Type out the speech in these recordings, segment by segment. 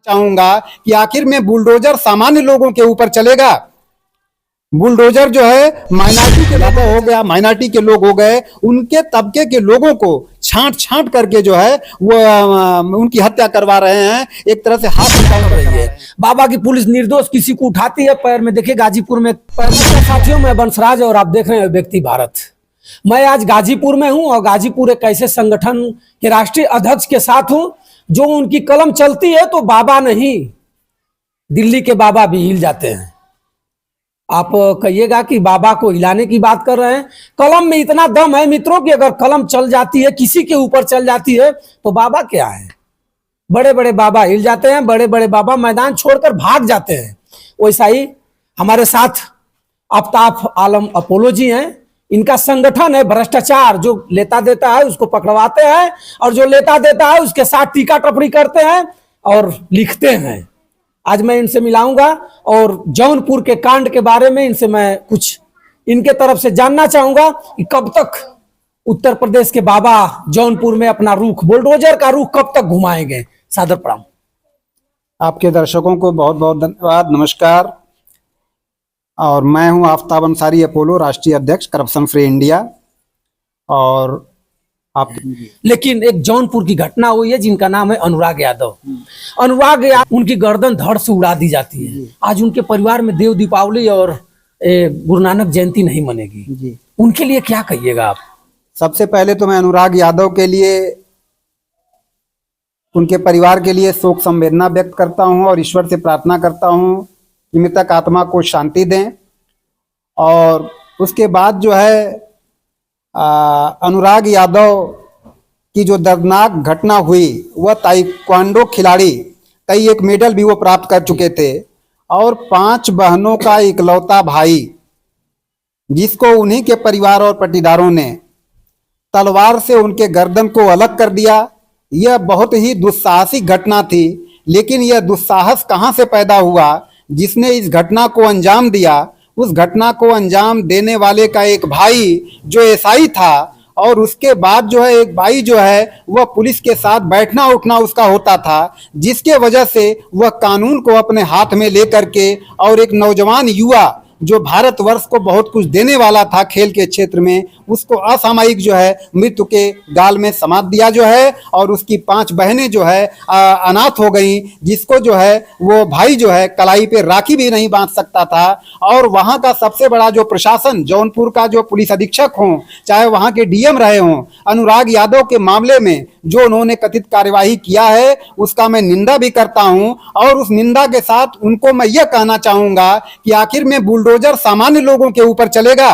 चाहूंगा कि आखिर में बुलडोजर सामान्य लोगों के ऊपर चलेगा। बुलडोजर जो है माइनॉरिटी के लोग हो गया, माइनॉरिटी के लोग हो गए, उनके तबके के लोगों को छांट छांट करके जो है वो उनकी हत्या करवा रहे हैं, एक तरह से हाथ निकाल रही है। बाबा की पुलिस निर्दोष किसी को उठाती है पैर में। देखिए गाजीपुर में साथियों, मैं बंसराज और आप देख रहे हैं व्यक्ति भारत। मैं आज गाजीपुर में हूं और गाजीपुर एक ऐसे संगठन के राष्ट्रीय अध्यक्ष के साथ हूं जो उनकी कलम चलती है तो बाबा नहीं, दिल्ली के बाबा भी हिल जाते हैं। आप कहिएगा कि बाबा को हिलाने की बात कर रहे हैं। कलम में इतना दम है मित्रों कि अगर कलम चल जाती है, किसी के ऊपर चल जाती है, तो बाबा क्या है। बड़े बड़े बाबा हिल जाते हैं, बड़े बड़े बाबा मैदान छोड़कर भाग जाते हैं। वैसा ही हमारे साथ आफ्ताब आलम अपोलो जी हैं। इनका संगठन है भ्रष्टाचार, जो लेता देता है उसको पकड़वाते हैं और जो लेता देता है उसके साथ टीका टपड़ी करते हैं और लिखते हैं। आज मैं इनसे मिलाऊंगा और जौनपुर के कांड के बारे में इनसे मैं कुछ इनके तरफ से जानना चाहूंगा कि कब तक उत्तर प्रदेश के बाबा जौनपुर में अपना रुख, बुलडोजर का रुख कब तक घुमाएंगे। सादर प्रणाम। आपके दर्शकों को बहुत बहुत धन्यवाद, नमस्कार। और मैं हूं आफ्ताब अंसारी अपोलो, राष्ट्रीय अध्यक्ष करप्शन फ्री इंडिया। और आप लेकिन एक जौनपुर की घटना हुई है जिनका नाम है अनुराग यादव। अनुराग यादव, उनकी गर्दन धड़ से उड़ा दी जाती है। आज उनके परिवार में देव दीपावली और गुरु नानक जयंती नहीं मनेगी। उनके लिए क्या कहिएगा आप? सबसे पहले तो मैं अनुराग यादव के लिए, उनके परिवार के लिए शोक संवेदना व्यक्त करता हूं और ईश्वर से प्रार्थना करता हूं कि मृतक आत्मा को शांति दें। और उसके बाद जो है अनुराग यादव की जो दर्दनाक घटना हुई, वह ताइक्वांडो खिलाड़ी, कई एक मेडल भी वो प्राप्त कर चुके थे और 5 बहनों का इकलौता भाई, जिसको उन्हीं के परिवार और पटीदारों ने तलवार से उनके गर्दन को अलग कर दिया। यह बहुत ही दुस्साहसिक घटना थी। लेकिन यह दुस्साहस कहां से पैदा हुआ? जिसने इस घटना को अंजाम दिया, उस घटना को अंजाम देने वाले का एक भाई जो एसआई था, और उसके बाद जो है एक भाई जो है वह पुलिस के साथ बैठना उठना उसका होता था, जिसके वजह से वह कानून को अपने हाथ में लेकर के और एक नौजवान युवा जो भारतवर्ष को बहुत कुछ देने वाला था खेल के क्षेत्र में, उसको असामयिक जो है मृत्यु के गाल में समाप्त दिया जो है। और उसकी 5 बहनें जो है अनाथ हो गई, जिसको जो है वो भाई जो है कलाई पे राखी भी नहीं बांध सकता था। और वहाँ का सबसे बड़ा जो प्रशासन, जौनपुर का जो पुलिस अधीक्षक हों, चाहे वहाँ के डीएम रहे हों, अनुराग यादव के मामले में जो उन्होंने कथित कार्यवाही किया है उसका मैं निंदा भी करता हूं। और उस निंदा के साथ उनको मैं यह कहना चाहूंगा कि आखिर में बुलडोजर सामान्य लोगों के ऊपर चलेगा?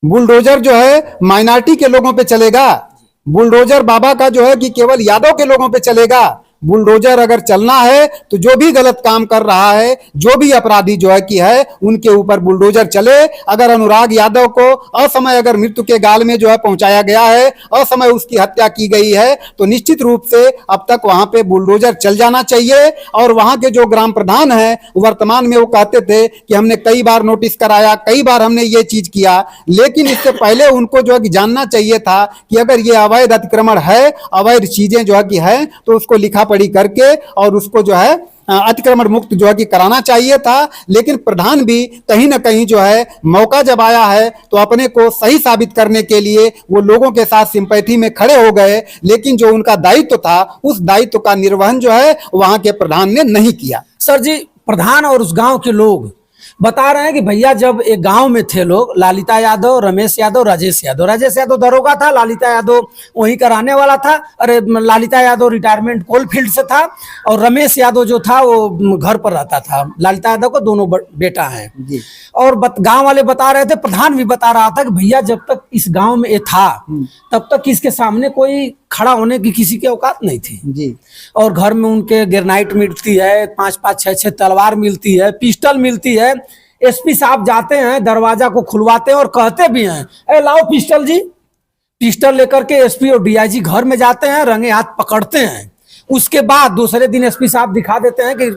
बुलडोजर जो है माइनॉरिटी के लोगों पे चलेगा? बुलडोजर बाबा का जो है कि केवल यादव के लोगों पे चलेगा? बुलडोजर अगर चलना है तो जो भी गलत काम कर रहा है, जो भी अपराधी जो है कि है, उनके ऊपर बुलडोजर चले। अगर अनुराग यादव को असमय अगर मृत्यु के गाल में जो है पहुंचाया गया है, असमय उसकी हत्या की गई है, तो निश्चित रूप से अब तक वहां पे बुलडोजर चल जाना चाहिए। और वहां के जो ग्राम प्रधान है, वर्तमान में वो कहते थे कि हमने कई बार नोटिस कराया, कई बार हमने ये चीज किया, लेकिन इससे पहले उनको जो है कि जानना चाहिए था कि अगर ये अवैध अतिक्रमण है, अवैध चीजें जो है कि है, तो उसको लिखा पढ़ी करके और उसको जो है अतिक्रमण मुक्त जो है कि कराना चाहिए था। लेकिन प्रधान भी कहीं ना कहीं जो है मौका जब आया है तो अपने को सही साबित करने के लिए वो लोगों के साथ सिंपैथी में खड़े हो गए, लेकिन जो उनका दायित्व था उस दायित्व का निर्वहन जो है वहां के प्रधान ने नहीं किया। सर जी, प्रधान और उस गांव के लोग बता रहे हैं कि भैया जब एक गांव में थे लोग, ललिता यादव, रमेश यादव, राजेश यादव दरोगा था, ललिता यादव वहीं का रहने वाला था। अरे ललिता यादव रिटायरमेंट कोलफील्ड से था और रमेश यादव जो था वो घर पर रहता था। ललिता यादव को दोनों बेटा हैं जी। और गांव वाले बता रहे थे, प्रधान भी बता रहा था कि भैया जब तक इस गांव में ये था तब तक इसके सामने कोई खड़ा होने की किसी की औकात नहीं थी जी। और घर में उनके ग्रेनाइट मिलती है, 5-5, 6-6 तलवार मिलती है, पिस्टल मिलती है। एसपी साहब जाते हैं, दरवाजा को खुलवाते हैं और कहते भी हैं, ए लाओ पिस्टल जी। पिस्टल लेकर के एसपी और डीआईजी घर में जाते हैं, रंगे हाथ पकड़ते हैं। उसके बाद दूसरे दिन एसपी साहब दिखा देते हैं कि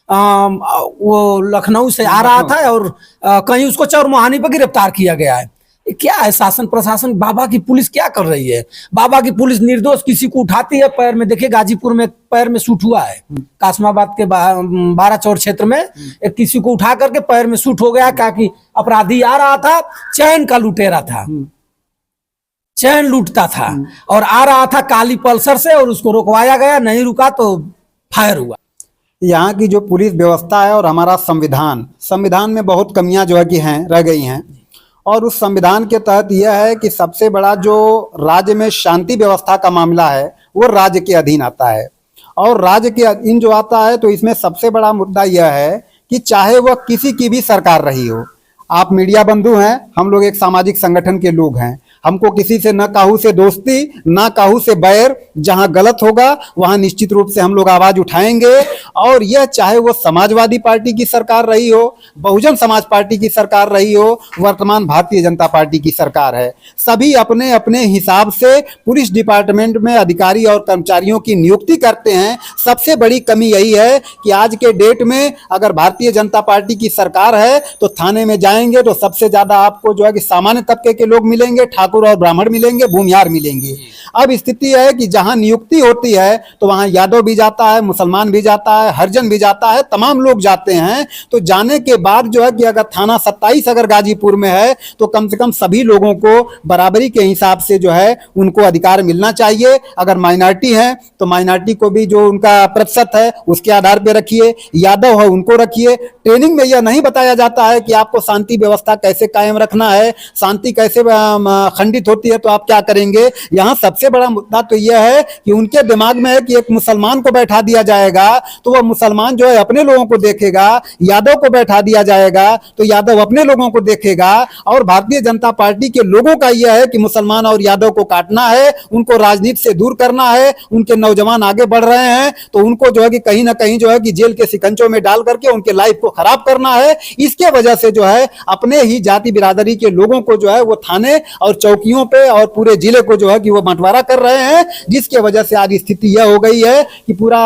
वो लखनऊ से आ रहा था और कहीं उसको चौरमुहानी पर गिरफ्तार किया गया है। ये क्या है शासन प्रशासन? बाबा की पुलिस क्या कर रही है? बाबा की पुलिस निर्दोष किसी को उठाती है पैर में। देखिए गाजीपुर में पैर में शूट हुआ है, कासमाबाद के बारह चौर क्षेत्र में एक किसी को उठा करके पैर में शूट हो गया। क्या कि अपराधी आ रहा था, चैन का लुटेरा था, चैन लूटता था और आ रहा था काली पल्सर से, और उसको रोकवाया गया, नहीं रुका तो फायर हुआ। यहाँ की जो पुलिस व्यवस्था है और हमारा संविधान में बहुत कमियां जो है कि हैं, रह गई हैं। और उस संविधान के तहत यह है कि सबसे बड़ा जो राज्य में शांति व्यवस्था का मामला है वो राज्य के अधीन आता है। और राज्य के अधीन जो आता है तो इसमें सबसे बड़ा मुद्दा यह है कि चाहे वह किसी की भी सरकार रही हो, आप मीडिया बंधु हैं, हम लोग एक सामाजिक संगठन के लोग हैं, हमको किसी से न काहू से दोस्ती ना काहू से बैर। जहां गलत होगा वहां निश्चित रूप से हम लोग आवाज उठाएंगे। और यह चाहे वो समाजवादी पार्टी की सरकार रही हो, बहुजन समाज पार्टी की सरकार रही हो, वर्तमान भारतीय जनता पार्टी की सरकार है, सभी अपने अपने हिसाब से पुलिस डिपार्टमेंट में अधिकारी और कर्मचारियों की नियुक्ति करते हैं। सबसे बड़ी कमी यही है कि आज के डेट में अगर भारतीय जनता पार्टी की सरकार है तो थाने में जाएंगे तो सबसे ज्यादा आपको जो है कि सामान्य तबके के लोग मिलेंगे, ठाकुर और ब्राह्मण मिलेंगे, भूमिहार मिलेंगे। अब स्थिति है कि जहां नियुक्ति होती है तो वहां यादव भी जाता है, मुसलमान भी जाता है, हरिजन भी जाता है, तमाम लोग जाते हैं। तो जाने के बाद जो है कि अगर थाना 27 अगर गाजीपुर में है तो कम से कम सभी लोगों को बराबरी के हिसाब से जो है उनको अधिकार मिलना चाहिए। अगर माइनॉरिटी है तो माइनॉरिटी को भी जो उनका प्रतिशत है उसके आधार पर रखिए, यादव है उनको रखिए। ट्रेनिंग में यह नहीं बताया जाता है कि आपको शांति व्यवस्था कैसे कायम रखना है, शांति कैसे खंडित होती है तो आप क्या करेंगे। यहाँ सबसे बड़ा मुद्दा तो यह है कि उनके दिमाग में है कि एक मुसलमान को बैठा दिया जाएगा तो वह मुसलमान जो है अपने लोगों को देखेगा, यादव को बैठा दिया जाएगा तो यादव अपने लोगों को देखेगा। और भारतीय जनता पार्टी के लोगों का यह है कि मुसलमान और यादव को काटना है, उनको राजनीति से दूर करना है। उनके नौजवान आगे बढ़ रहे हैं तो उनको जो है कि कहीं ना कहीं जो है कि जेल के शिकंजों में डाल करके उनके लाइफ को खराब करना है। इसके वजह से जो है अपने ही जाति बिरादरी के लोगों को जो है वो थाने और चौकियों पे और पूरे जिले को जो है कि वो बंटवारा कर रहे हैं, जिसके वजह से आज स्थिति यह हो गई है कि पूरा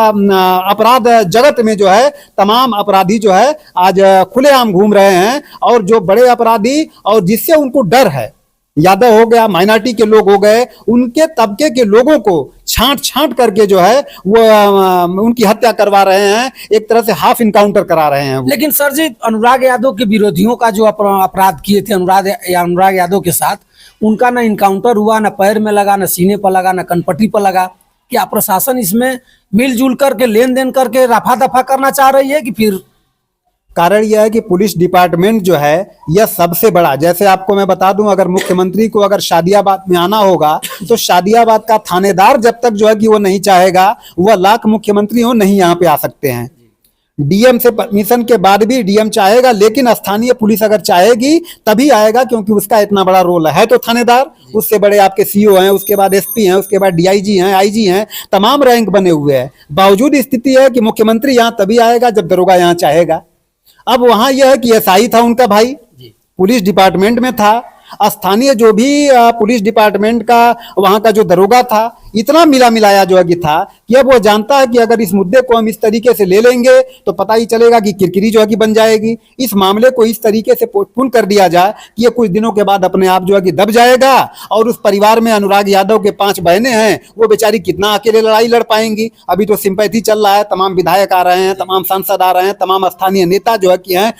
अपराध जगत में जो है तमाम अपराधी जो है आज खुलेआम घूम रहे हैं। और जो बड़े अपराधी और जिससे उनको डर है, यादव हो गया, माइनॉरिटी के लोग हो गए, उनके तबके के लोगों को छांट छांट करके जो है वो उनकी हत्या करवा रहे हैं, एक तरह से हाफ इनकाउंटर करा रहे हैं। लेकिन सर जी, अनुराग यादव के विरोधियों का जो अपराध किए थे अनुराग यादव के साथ, उनका ना इनकाउंटर हुआ, ना पैर में लगा, ना सीने पर लगा, ना कनपट्टी पर लगा। क्या प्रशासन इसमें मिलजुल करके लेन देन करके रफा दफा करना चाह रही है कि फिर? कारण यह है कि पुलिस डिपार्टमेंट जो है यह सबसे बड़ा, जैसे आपको मैं बता दूं, अगर मुख्यमंत्री को अगर शादियाबाद में आना होगा तो शादियाबाद का थानेदार जब तक जो है कि वो नहीं चाहेगा, वह लाख मुख्यमंत्री हो नहीं यहाँ पे आ सकते हैं। डीएम से परमिशन के बाद भी डीएम चाहेगा, लेकिन स्थानीय पुलिस अगर चाहेगी तभी आएगा, क्योंकि उसका इतना बड़ा रोल है। तो थानेदार, उससे बड़े आपके सीओ हैं, उसके बाद एसपी हैं, उसके बाद डीआईजी हैं, आईजी हैं, तमाम रैंक बने हुए हैं। बावजूद स्थिति है कि मुख्यमंत्री यहाँ तभी आएगा जब दरोगा यहाँ चाहेगा। अब वहां यह है कि एसआई था उनका भाई, पुलिस डिपार्टमेंट में था। स्थानीय जो भी पुलिस डिपार्टमेंट का वहां का जो दरोगा था, इतना मिला मिलाया जो है कि था कि अब वो जानता है कि अगर इस मुद्दे को हम इस तरीके से ले लेंगे तो पता ही चलेगा कि किरकिरी जो है कि बन जाएगी। इस मामले को इस तरीके से पोस्टपोन कर दिया जाए कि ये कुछ दिनों के बाद अपने आप जो है कि दब जाएगा। और उस परिवार में अनुराग यादव के 5 बहनें हैं, वो बेचारी कितना अकेले लड़ाई लड़ पाएंगी। अभी तो सिंपैथी चल रहा है, तमाम विधायक आ रहे हैं, तमाम सांसद आ रहे हैं, तमाम स्थानीय नेता जो है कि हैं